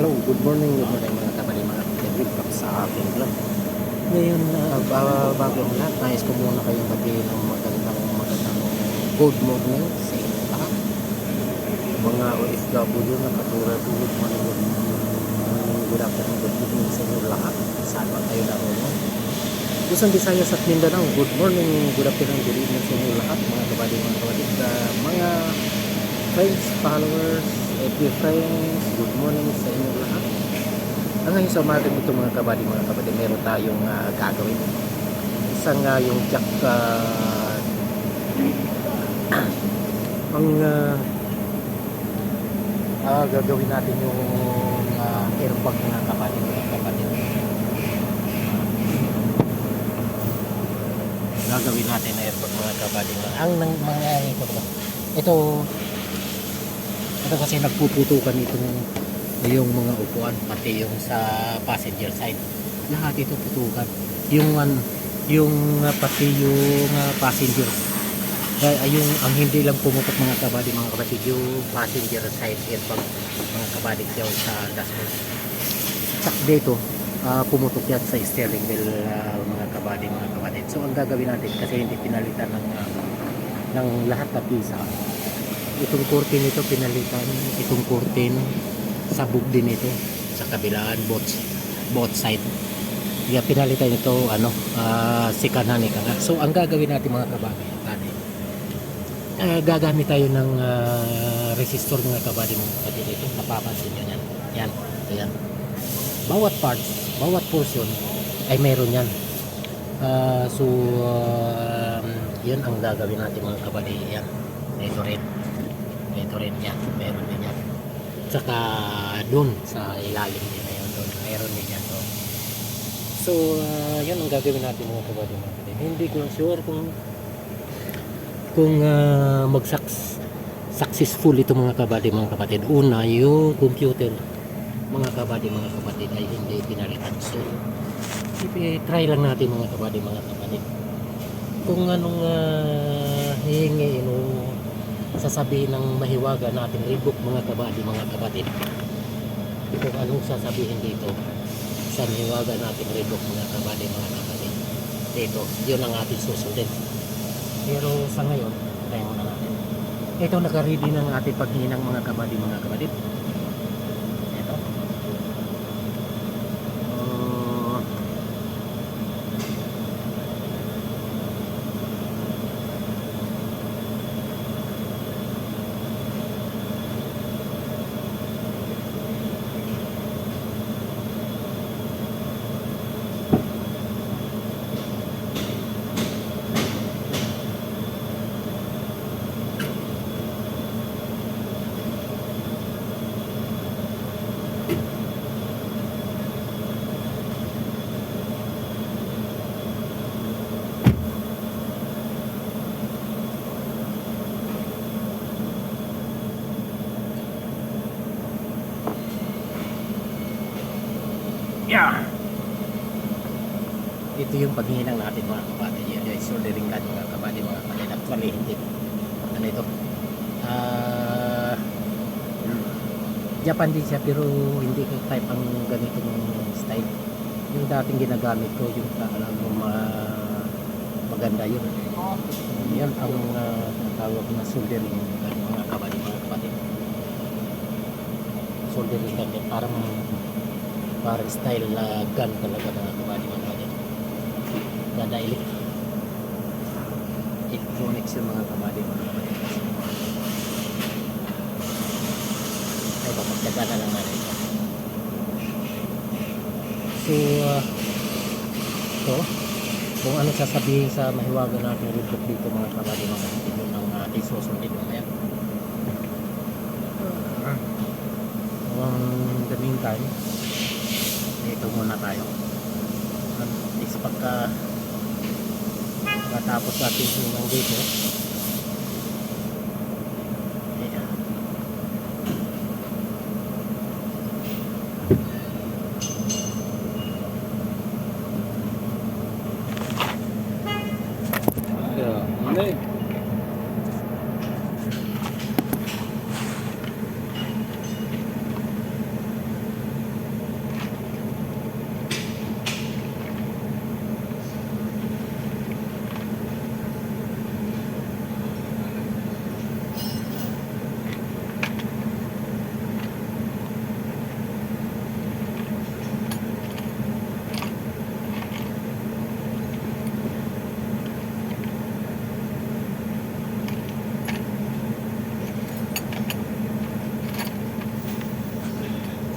good morning mga kapatid, mga kapatid, sa aking vlog. Ngayon, bago ang lahat, nais ko muna kayong batiin ng magandang good morning sa inyo lahat. Mga OFW na katulad, good morning, good afternoon, good evening sa inyo lahat. Saan man kayo naroon? Luzon, Visayas at Mindanao, good morning, good afternoon, good evening sa inyo lahat, mga kapatid, mga friends, followers, FB friends, good morning sa inyo lahat. Ngayon sa umaga ito mga kapatid, meron tayong gagawin. Isang yung jack ang gagawin natin yung airbag mga kapatid. Gagawin natin airbag mga kapatid. Ang mangyayari ito kasi nagpuputukan yung mga upuan, pati yung sa passenger side, lahat ito putukan, pati yung passenger, yung ang hindi lang pumutok mga kapatid, yung passenger side airbag mga kapatid yung sa dashboard. Sak dito pumutok yan sa steering wheel mga kapatid. So ang gagawin natin, kasi hindi pinalitan ng lahat na pisa, itong curtain ito pinalitan, itong curtain sabog din ito sa kabilaan, both side. Kaya pinalitan ito sikanan ika nga. So ang gagawin natin mga kabady, gagamit tayo ng resistor mga kabady ito, napapansin nyo yan. Yan. Bawat parts, bawat portion ay meron yan. Yan ang gagawin natin mga kabady. Yan, ito rin yan, meron din yan. Saka dun sa ilalim din na yun, dun meron din yan. So yan ang gagawin natin mga kabady. Hindi ko sure kung successful ito mga kapatid. Una, yung computer mga kapatid ay hindi pinalitan. So try lang natin mga kapatid. Kung anong hihingiin o sasabihin ng mahiwaga natin rebook mga kapatid, kung anong sasabihin dito sa mahiwaga natin rebook mga kapatid, dito yun ang ating susundin. Pero sa ngayon, try muna natin. Ito, naka-ready ng ating paghinang mga kapatid. Ito ito yung paghihinang natin mga kapatid. Yan yung soldering gun mga kapatid. Actually hindi ito Japan din siya, pero hindi ko type ang ganitong style. Yung dating ginagamit ko, yung maganda yun. Yan ang tawag na soldering gun mga kapatid. Soldering gun yan, parang style na gun talaga mga kapatid. Dada electronics yung mga kapatid. Ay, papagdaga na lang natin ito. So ito, kung ano sasabihin sa mahiwaga natin rebook dito mga kapatid, yun ang ating susundin mamaya. In the meantime, dito muna tayo. At least matapos natin yung dito,